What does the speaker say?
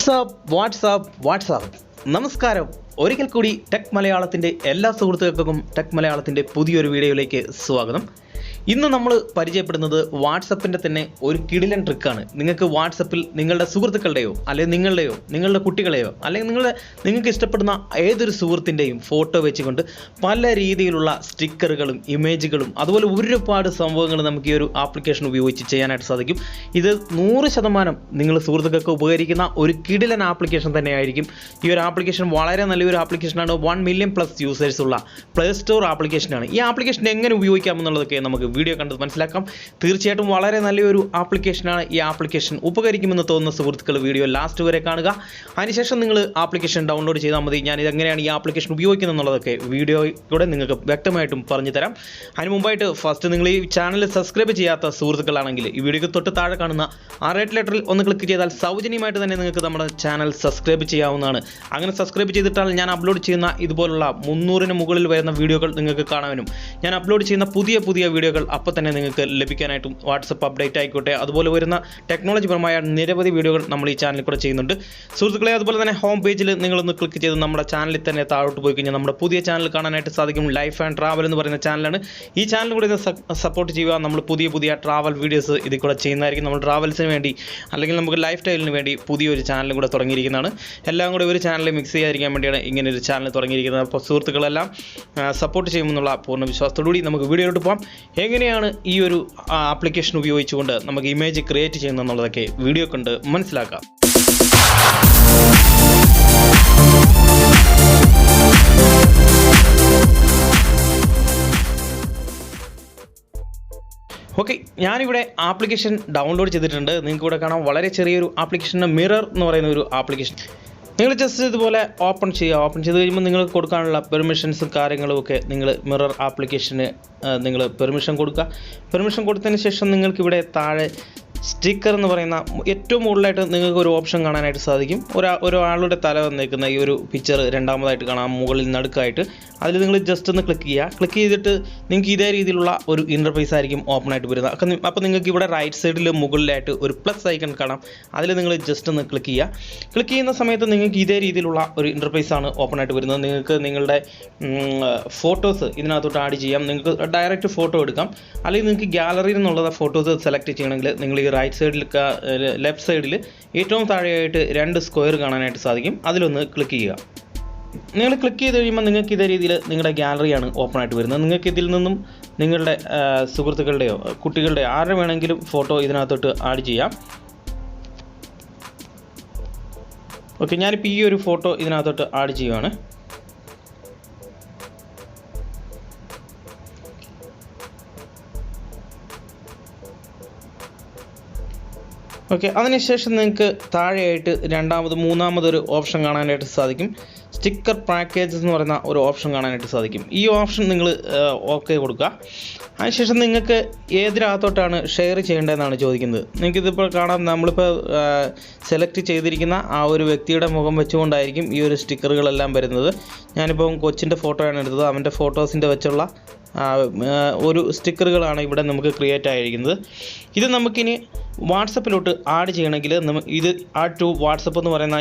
WhatsApp നമസ്കാരം. ഒരിക്കൽ കൂടി ടെക് മലയാളത്തിൻ്റെ എല്ലാ സുഹൃത്തുക്കൾക്കും ടെക് മലയാളത്തിൻ്റെ പുതിയൊരു വീഡിയോയിലേക്ക് സ്വാഗതം. ഇന്ന് നമ്മൾ പരിചയപ്പെടുന്നത് വാട്സപ്പിൻ്റെ തന്നെ ഒരു കിടിലൻ ട്രിക്കാണ്. നിങ്ങൾക്ക് വാട്സപ്പിൽ നിങ്ങളുടെ സുഹൃത്തുക്കളുടെയോ അല്ലെങ്കിൽ നിങ്ങളുടെ കുട്ടികളെയോ അല്ലെങ്കിൽ നിങ്ങൾക്ക് ഇഷ്ടപ്പെടുന്ന ഏതൊരു സുഹൃത്തിൻ്റെയും ഫോട്ടോ വെച്ചുകൊണ്ട് പല രീതിയിലുള്ള സ്റ്റിക്കറുകളും ഇമേജുകളും അതുപോലെ ഒരുപാട് സംഭവങ്ങൾ നമുക്ക് ഈ ഒരു ആപ്ലിക്കേഷൻ ഉപയോഗിച്ച് ചെയ്യാനായിട്ട് സാധിക്കും. ഇത് 100% നിങ്ങൾ സുഹൃത്തുക്കൾക്ക് ഉപകരിക്കുന്ന ഒരു കിടിലൻ ആപ്ലിക്കേഷൻ തന്നെയായിരിക്കും. ഈ ഒരു ആപ്ലിക്കേഷൻ വളരെ നല്ലൊരു ആപ്ലിക്കേഷനാണ്. 1 മില്യൺ പ്ലസ് യൂസേഴ്സ് ഉള്ള പ്ലേ സ്റ്റോർ ആപ്ലിക്കേഷനാണ്. ഈ ആപ്ലിക്കേഷൻ എങ്ങനെ ഉപയോഗിക്കാമെന്നുള്ളതൊക്കെ നമുക്ക് വീഡിയോ കണ്ടത് മനസ്സിലാക്കാം. തീർച്ചയായിട്ടും വളരെ നല്ലൊരു ആപ്ലിക്കേഷനാണ്. ഈ ആപ്ലിക്കേഷൻ ഉപകരിക്കുമെന്ന് തോന്നുന്ന സുഹൃത്തുക്കൾ വീഡിയോ ലാസ്റ്റ് വരെ കാണുക. അതിനുശേഷം നിങ്ങൾ ആപ്ലിക്കേഷൻ ഡൗൺലോഡ് ചെയ്താൽ മതി. ഞാൻ ഇതെങ്ങനെയാണ് ഈ ആപ്ലിക്കേഷൻ ഉപയോഗിക്കുന്നത് എന്നുള്ളതൊക്കെ വീഡിയോയിലൂടെ നിങ്ങൾക്ക് വ്യക്തമായിട്ടും പറഞ്ഞു തരാം. അതിന് മുമ്പായിട്ട് ഫസ്റ്റ് നിങ്ങൾ ഈ ചാനൽ സബ്സ്ക്രൈബ് ചെയ്യാത്ത സുഹൃത്തുക്കളാണെങ്കിൽ ഈ വീഡിയോയ്ക്ക് തൊട്ട് താഴെ കാണുന്ന ആ റെഡ് ലെറ്ററിൽ ഒന്ന് ക്ലിക്ക് ചെയ്താൽ സൗജന്യമായിട്ട് തന്നെ നിങ്ങൾക്ക് നമ്മുടെ ചാനൽ സബ്സ്ക്രൈബ് ചെയ്യാവുന്നതാണ്. അങ്ങനെ സബ്സ്ക്രൈബ് ചെയ്തിട്ടാൽ ഞാൻ അപ്ലോഡ് ചെയ്യുന്ന ഇതുപോലുള്ള 300-ന് മുകളിൽ വരുന്ന വീഡിയോകൾ നിങ്ങൾക്ക് കാണാനും ഞാൻ അപ്ലോഡ് ചെയ്യുന്ന പുതിയ വീഡിയോകൾ അപ്പോൾ തന്നെ നിങ്ങൾക്ക് ലഭിക്കാനായിട്ടും വാട്സപ്പ് അപ്ഡേറ്റ് ആയിക്കോട്ടെ അതുപോലെ വരുന്ന ടെക്നോളജിപരമായ നിരവധി വീഡിയോകൾ നമ്മൾ ഈ ചാനലിൽ കൂടെ ചെയ്യുന്നുണ്ട് സുഹൃത്തുക്കളെ. അതുപോലെ തന്നെ ഹോം പേജിൽ നിങ്ങളൊന്ന് ക്ലിക്ക് ചെയ്ത് നമ്മുടെ ചാനലിൽ തന്നെ താഴോട്ട് പോയി കഴിഞ്ഞാൽ നമ്മുടെ പുതിയ ചാനൽ കാണാനായിട്ട് സാധിക്കും. ലൈഫ് ആൻഡ് ട്രാവൽ എന്ന് പറയുന്ന ചാനലാണ്. ഈ ചാനൽ കൂടി സപ്പോർട്ട് ചെയ്യുക. നമ്മൾ പുതിയ ട്രാവൽ വീഡിയോസ് ഇതിൽ കൂടെ ചെയ്യുന്നതായിരിക്കും. നമ്മൾ ട്രാവൽസിന് വേണ്ടി അല്ലെങ്കിൽ നമുക്ക് ലൈഫ് സ്റ്റൈലിന് വേണ്ടി പുതിയൊരു ചാനലും കൂടെ തുടങ്ങിയിരിക്കുന്നതാണ്. എല്ലാം കൂടെ ഒരു ചാനലിൽ മിക്സ് ചെയ്യാതിരിക്കാൻ വേണ്ടിയാണ് ഇങ്ങനെ ഒരു ചാനൽ തുടങ്ങിയിരിക്കുന്നത്. അപ്പോൾ സുഹൃത്തുക്കളെല്ലാം സപ്പോർട്ട് ചെയ്യുമെന്നുള്ള പൂർണ്ണ വിശ്വാസത്തോടുകൂടി നമുക്ക് വീഡിയോയിലോട്ട് പോകാം. എങ്ങനെയാണ് ഈ ഒരു ആപ്ലിക്കേഷൻ ഉപയോഗിച്ചുകൊണ്ട് നമുക്ക് ഇമേജ് ക്രിയേറ്റ് ചെയ്യുന്നതെന്നുള്ളതൊക്കെ വീഡിയോ കണ്ട് മനസ്സിലാക്കാം. ഓക്കെ, ഞാനിവിടെ ആപ്ലിക്കേഷൻ ഡൗൺലോഡ് ചെയ്തിട്ടുണ്ട്. നിങ്ങൾക്ക് ഇവിടെ കാണാം വളരെ ചെറിയൊരു ആപ്ലിക്കേഷൻ മിറർ എന്ന് പറയുന്ന ഒരു ആപ്ലിക്കേഷൻ. നിങ്ങൾ ജസ്റ്റ് ഇതുപോലെ ഓപ്പൺ ചെയ്ത് കഴിയുമ്പോൾ നിങ്ങൾക്ക് കൊടുക്കാനുള്ള പെർമിഷൻസും കാര്യങ്ങളും ഒക്കെ നിങ്ങൾ മിറർ ആപ്ലിക്കേഷന് നിങ്ങൾ പെർമിഷൻ കൊടുക്കുക. പെർമിഷൻ കൊടുത്തതിന് ശേഷം നിങ്ങൾക്കിവിടെ താഴെ സ്റ്റിക്കർ എന്ന് പറയുന്ന ഏറ്റവും മുകളിലായിട്ട് നിങ്ങൾക്ക് ഒരു ഓപ്ഷൻ കാണാനായിട്ട് സാധിക്കും. ഒരാളുടെ തല വന്നേക്കുന്ന ഈ ഒരു പിക്ചർ രണ്ടാമതായിട്ട് കാണാം മുകളിൽ നടുക്കായിട്ട്. അതിൽ നിങ്ങൾ ജസ്റ്റ് ഒന്ന് ക്ലിക്ക് ചെയ്തിട്ട് നിങ്ങൾക്ക് ഇതേ രീതിയിലുള്ള ഒരു ഇൻ്റർഫേസ് ആയിരിക്കും ഓപ്പൺ ആയിട്ട് വരുന്നത്. അപ്പോൾ നിങ്ങൾക്ക് ഇവിടെ റൈറ്റ് സൈഡിൽ മുകളിലായിട്ട് ഒരു പ്ലസ് ഐക്കൺ കാണാം. അതിൽ നിങ്ങൾ ജസ്റ്റ് ഒന്ന് ക്ലിക്ക് ചെയ്യുന്ന സമയത്ത് നിങ്ങൾക്ക് ഇതേ രീതിയിലുള്ള ഒരു ഇൻ്റർഫേസ് ആണ് ഓപ്പൺ ആയിട്ട് വരുന്നത്. നിങ്ങൾക്ക് നിങ്ങളുടെ ഫോട്ടോസ് ഇതിനകത്തോട്ട് ആഡ് ചെയ്യാം. നിങ്ങൾക്ക് ഡയറക്റ്റ് ഫോട്ടോ എടുക്കാം. അല്ലെങ്കിൽ നിങ്ങൾക്ക് ഗാലറിയിൽ നിന്നുള്ള ഫോട്ടോസ് സെലക്ട് ചെയ്യണമെങ്കിൽ നിങ്ങൾ ഈ റൈറ്റ് സൈഡിൽ ലെഫ്റ്റ് സൈഡിൽ ഏറ്റവും താഴെയായിട്ട് 2 സ്ക്വയർ കാണാനായിട്ട് സാധിക്കും. അതിലൊന്ന് ക്ലിക്ക് ചെയ്യുക. നിങ്ങൾ ക്ലിക്ക് ചെയ്ത് കഴിയുമ്പോൾ നിങ്ങൾക്ക് ഇതേ രീതിയിൽ നിങ്ങളുടെ ഗാലറിയാണ് ഓപ്പൺ ആയിട്ട് വരുന്നത്. നിങ്ങൾക്ക് ഇതിൽ നിന്നും നിങ്ങളുടെ സുഹൃത്തുക്കളുടെയോ കുട്ടികളുടെയോ ആരുടെ വേണമെങ്കിലും ഫോട്ടോ ഇതിനകത്തോട്ട് ആഡ് ചെയ്യാം. ഓക്കെ, ഞാനിപ്പോൾ ഈ ഒരു ഫോട്ടോ ഇതിനകത്തോട്ട് ആഡ് ചെയ്യുകയാണ്. ഓക്കെ, അതിനുശേഷം നിങ്ങൾക്ക് താഴെയായിട്ട് മൂന്നാമതൊരു ഓപ്ഷൻ കാണാനായിട്ട് സാധിക്കും. സ്റ്റിക്കർ പാക്കേജസ് എന്ന് പറയുന്ന ഒരു ഓപ്ഷൻ കാണാനായിട്ട് സാധിക്കും. ഈ ഓപ്ഷൻ നിങ്ങൾ ഓക്കെ കൊടുക്കുക. അതിനുശേഷം നിങ്ങൾക്ക് ഏതിനകത്തോട്ടാണ് ഷെയർ ചെയ്യേണ്ടതെന്നാണ് ചോദിക്കുന്നത്. നിങ്ങൾക്കിതിപ്പോൾ കാണാം, നമ്മളിപ്പോൾ സെലക്ട് ചെയ്തിരിക്കുന്ന ആ ഒരു വ്യക്തിയുടെ മുഖം വെച്ചുകൊണ്ടായിരിക്കും ഈ ഒരു സ്റ്റിക്കറുകളെല്ലാം വരുന്നത്. ഞാനിപ്പം കൊച്ചിൻ്റെ ഫോട്ടോയാണ് എടുത്തത്. അവൻ്റെ ഫോട്ടോസിൻ്റെ വെച്ചുള്ള ഒരു സ്റ്റിക്കറുകളാണ് ഇവിടെ നമുക്ക് ക്രിയേറ്റ് ആയിരിക്കുന്നത്. ഇത് നമുക്കിനി വാട്സപ്പിലോട്ട് ആഡ് ചെയ്യണമെങ്കിൽ ഇത് ആഡ് ടു വാട്സപ്പ് എന്ന് പറയുന്ന